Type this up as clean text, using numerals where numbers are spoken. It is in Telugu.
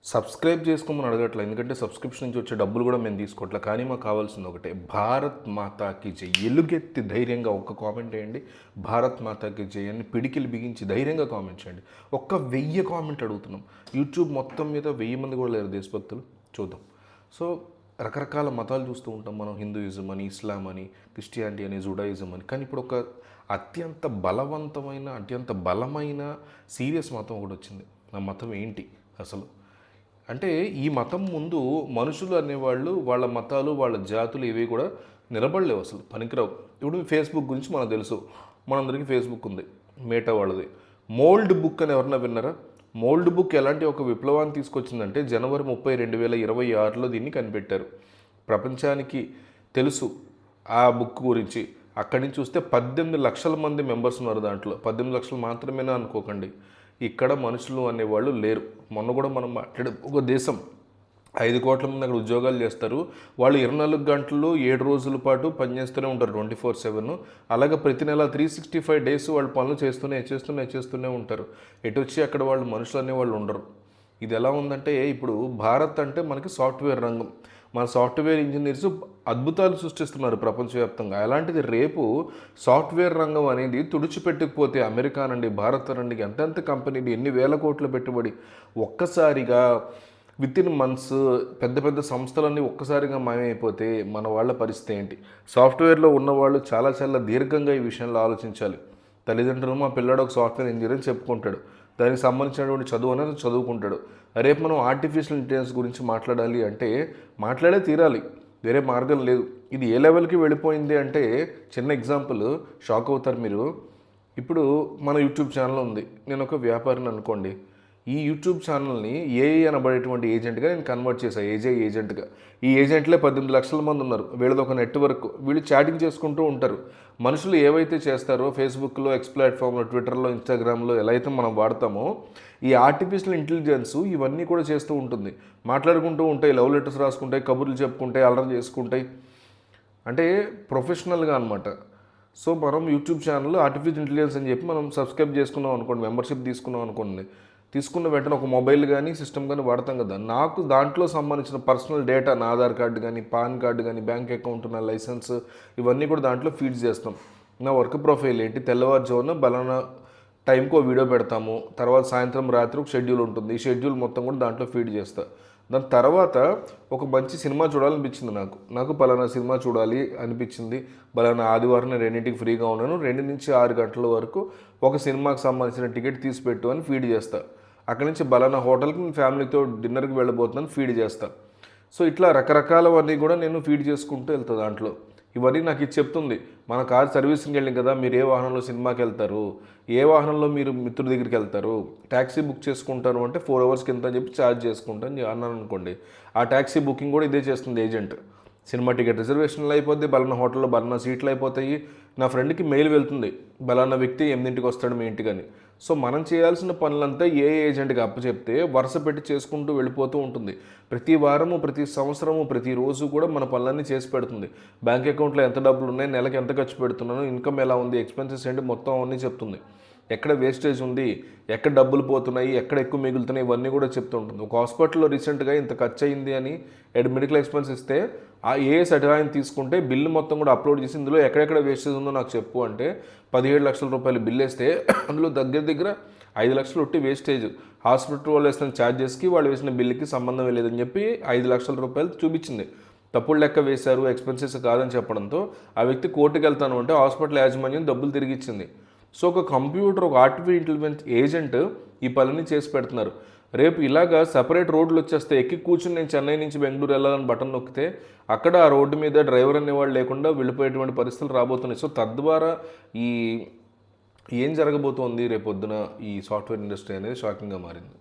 సబ్స్క్రైబ్ చేసుకోమని అడగట్లేదు, ఎందుకంటే సబ్స్క్రిప్షన్ నుంచి వచ్చే డబ్బులు కూడా మేము తీసుకోవట్లేదు. కానీ మాకు కావాల్సింది ఒకటే, భారత్ మాతాకి జై. ఎలుగెత్తి ధైర్యంగా ఒక్క కామెంట్ వేయండి, భారత్ మాతాకి జై అని పిడికిలు బిగించి ధైర్యంగా కామెంట్ చేయండి. 1000 కామెంట్ అడుగుతున్నాం. యూట్యూబ్ మొత్తం మీద 1000 మంది కూడా లేరు దేశభక్తులు. చూద్దాం. సో రకరకాల మతాలు చూస్తూ ఉంటాం మనం, హిందూయిజం అని, ఇస్లాం అని, క్రిస్టియానిటీ అని, జుడాయిజం అని. కానీ ఇప్పుడు ఒక అత్యంత బలవంతమైన, అత్యంత బలమైన సీరియస్ మతం ఒకటి వచ్చింది. ఆ మతం ఏంటి అసలు అంటే, ఈ మతం ముందు మనుషులు అనేవాళ్ళు వాళ్ళ మతాలు, వాళ్ళ జాతులు ఇవి కూడా నిలబడలేవు, అసలు పనికిరావు. ఇప్పుడు ఫేస్బుక్ గురించి మనకు తెలుసు, మనందరికీ ఫేస్బుక్ ఉంది, మేటా వాళ్ళది. మోల్డ్ బుక్ అని ఎవరన్నా విన్నారా? మోల్డ్ బుక్ ఎలాంటి ఒక విప్లవాన్ని తీసుకొచ్చిందంటే, జనవరి 30, 2026లో దీన్ని కనిపెట్టారు. ప్రపంచానికి తెలుసు ఆ బుక్ గురించి. అక్కడి నుంచి చూస్తే 18 లక్షల మంది మెంబర్స్ ఉన్నారు దాంట్లో. 18 లక్షలు మాత్రమేనా అనుకోకండి, ఇక్కడ మనుషులు అనేవాళ్ళు లేరు. మొన్న కూడా మనం మాట్లాడే ఒక దేశం 5 కోట్ల మంది అక్కడ ఉద్యోగాలు చేస్తారు. వాళ్ళు 24 గంటలు 7 రోజుల పాటు పనిచేస్తూనే ఉంటారు, 24/7. అలాగే ప్రతి నెల 365 డేస్ వాళ్ళు పనులు చేస్తూనే ఉంటారు. ఎటు వచ్చి అక్కడ వాళ్ళు మనుషులు అనేవాళ్ళు ఉండరు. ఇది ఎలా ఉందంటే, ఇప్పుడు భారత్ అంటే మనకి సాఫ్ట్వేర్ రంగం. మన సాఫ్ట్వేర్ ఇంజనీర్స్ అద్భుతాలు సృష్టిస్తున్నారు ప్రపంచవ్యాప్తంగా. అలాంటిది రేపు సాఫ్ట్వేర్ రంగం అనేది తుడిచిపెట్టుకుపోతే అమెరికా నుండి, భారత్ నుండి ఎంతెంత కంపెనీలు, ఎన్ని వేల కోట్ల పెట్టుబడి ఒక్కసారిగా వితిన్ మంత్స్ పెద్ద పెద్ద సంస్థలన్నీ ఒక్కసారిగా మాయమైపోతే మన వాళ్ళ పరిస్థితి ఏంటి? సాఫ్ట్వేర్లో ఉన్నవాళ్ళు చాలా చాలా దీర్ఘంగా ఈ విషయంలో ఆలోచించాలి. తల్లిదండ్రులు మా పిల్లాడు ఒక సాఫ్ట్వేర్ ఇంజనీర్ అని చెప్పుకుంటాడు, దానికి సంబంధించినటువంటి చదువు అనేది చదువుకుంటాడు. రేపు మనం ఆర్టిఫిషియల్ ఇంటెలిజెన్స్ గురించి మాట్లాడాలి అంటే మాట్లాడే తీరాలి, వేరే మార్గం లేదు. ఇది ఏ లెవెల్కి వెళ్ళిపోయింది అంటే, చిన్న ఎగ్జాంపుల్, షాక్ అవుతారు మీరు. ఇప్పుడు మన యూట్యూబ్ ఛానల్ ఉంది, నేను ఒక వ్యాపారిని అనుకోండి. ఈ యూట్యూబ్ ఛానల్ని ఏఐ అనబడేటువంటి ఏజెంట్గా నేను కన్వర్ట్ చేశాను, ఏజెంట్గా. ఈ ఏజెంట్లే 18 లక్షల మంది ఉన్నారు. వీళ్ళది ఒక నెట్వర్క్, వీళ్ళు చాటింగ్ చేసుకుంటూ ఉంటారు. మనుషులు ఏవైతే చేస్తారో ఫేస్బుక్లో, ఎక్స్ ప్లాట్ఫామ్లో, ట్విట్టర్లో, ఇన్స్టాగ్రామ్లో ఎలా అయితే మనం వాడతామో, ఈ ఆర్టిఫిషియల్ ఇంటెలిజెన్స్ ఇవన్నీ కూడా చేస్తూ ఉంటుంది. మాట్లాడుకుంటూ ఉంటాయి, లవ్ లెటర్స్ రాసుకుంటాయి, కబుర్లు చెప్పుకుంటాయి, అలర్ట్ చేసుకుంటాయి, అంటే ప్రొఫెషనల్గా అనమాట. సో మనం యూట్యూబ్ ఛానల్ ఆర్టిఫిషియల్ ఇంటెలిజెన్స్ అని చెప్పి మనం సబ్స్క్రైబ్ చేసుకున్నాం అనుకోండి, మెంబర్షిప్ తీసుకున్నాం అనుకోండి, తీసుకున్న వెంటనే ఒక మొబైల్ కానీ సిస్టమ్ కానీ వాడతాం కదా. నాకు దాంట్లో సంబంధించిన పర్సనల్ డేటా, నా ఆధార్ కార్డు కానీ, పాన్ కార్డు కానీ, బ్యాంక్ అకౌంట్, నా లైసెన్స్, ఇవన్నీ కూడా దాంట్లో ఫీడ్ చేస్తాం. నా వర్క్ ప్రొఫైల్ ఏంటి, తెల్లవారుజామున బలానా టైంకి ఒక వీడియో పెడతాము, తర్వాత సాయంత్రం రాత్రి ఒక షెడ్యూల్ ఉంటుంది, ఈ షెడ్యూల్ మొత్తం కూడా దాంట్లో ఫీడ్ చేస్తా. దాని తర్వాత ఒక మంచి సినిమా చూడాలనిపించింది, నాకు పలానా సినిమా చూడాలి అనిపించింది, పలానా ఆదివారం నేను 2ంటికి ఫ్రీగా ఉన్నాను, 2 నుంచి 6 గంటల వరకు ఒక సినిమాకి సంబంధించిన టికెట్ తీసిపెట్టు అని ఫీడ్ చేస్తా. అక్కడి నుంచి బలానా హోటల్కి నేను ఫ్యామిలీతో డిన్నర్కి వెళ్ళబోతున్నాను, ఫీడ్ చేస్తా. సో ఇట్లా రకరకాలవన్నీ కూడా నేను ఫీడ్ చేసుకుంటూ వెళ్తాను దాంట్లో. ఇవన్నీ నాకు ఇది చెప్తుంది, మన కార్ సర్వీసింగ్కి వెళ్ళింది కదా, మీరు ఏ వాహనంలో సినిమాకి వెళ్తారు, ఏ వాహనంలో మీరు మిత్రుడి దగ్గరికి వెళ్తారు, ట్యాక్సీ బుక్ చేసుకుంటారు అంటే 4 అవర్స్కి ఎంత అని చెప్పి ఛార్జ్ చేసుకుంటాను అన్నాను అనుకోండి. ఆ ట్యాక్సీ బుకింగ్ కూడా ఇదే చేస్తుంది ఏజెంట్. సినిమా టికెట్ రిజర్వేషన్లు అయిపోద్ది, బలానా హోటల్లో బలానా సీట్లు అయిపోతాయి. నా ఫ్రెండ్కి మెయిల్ వెళ్తుంది, బలానా వ్యక్తి 8ంటికి వస్తాడు మీ ఇంటికని. సో మనం చేయాల్సిన పనులంతా ఏ ఏజెంట్కి అప్పచెప్తే వరుస పెట్టి చేసుకుంటూ వెళ్ళిపోతూ ఉంటుంది. ప్రతి వారము, ప్రతి సంవత్సరము, ప్రతిరోజు కూడా మన పనులన్నీ చేసి పెడుతుంది. బ్యాంక్ అకౌంట్లో ఎంత డబ్బులు ఉన్నాయి, నెలకి ఎంత ఖర్చు పెడుతున్నాను, ఇన్కమ్ ఎలా ఉంది, ఎక్స్పెన్సెస్ ఏంటి, మొత్తం అన్నీ చెప్తుంది. ఎక్కడ వేస్టేజ్ ఉంది, ఎక్కడ డబ్బులు పోతున్నాయి, ఎక్కడ ఎక్కువ మిగులుతున్నాయి, ఇవన్నీ కూడా చెప్తూ ఉంటుంది. ఒక హాస్పిటల్లో రీసెంట్గా ఇంత ఖర్చు అయింది అని మెడికల్ ఎక్స్పెన్స్ ఇస్తే, ఆ ఏ సర్టిఫికేట్ తీసుకుంటే బిల్లు మొత్తం కూడా అప్లోడ్ చేసి ఇందులో ఎక్కడెక్కడ వేస్టేజ్ ఉందో నాకు చెప్పు అంటే 17 లక్షల రూపాయలు బిల్ వేస్తే అందులో దగ్గర 5 లక్షలు ఒట్టి వేస్టేజ్. హాస్పిటల్ వాళ్ళు వేసిన ఛార్జెస్కి వాళ్ళు వేసిన బిల్లుకి సంబంధం లేదని చెప్పి 5 లక్షల రూపాయలు చూపించింది. తప్పుడు లెక్క వేశారు, ఎక్స్పెన్సెస్ కాదని చెప్పడంతో ఆ వ్యక్తి కోర్టుకు వెళ్తాను అంటే హాస్పిటల్ యాజమాన్యం డబ్బులు తిరిగి ఇచ్చింది. సో ఒక కంప్యూటర్, ఒక ఆర్టిఫిషియల్ ఇంటెలిజెన్స్ ఏజెంట్ ఈ పనులని చేసి పెడుతున్నారు. రేపు ఇలాగా సపరేట్ రోడ్లు వచ్చేస్తే, ఎక్కి కూర్చుని నేను చెన్నై నుంచి బెంగళూరు వెళ్ళాలని బటన్ నొక్కితే అక్కడ ఆ రోడ్డు మీద డ్రైవర్ అనేవాళ్ళు లేకుండా వెళ్ళిపోయేటువంటి పరిస్థితులు రాబోతున్నాయి. సో తద్వారా ఏం జరగబోతోంది రేపొద్దున ఈ సాఫ్ట్వేర్ ఇండస్ట్రీ అనేది షాకింగ్గా మారింది.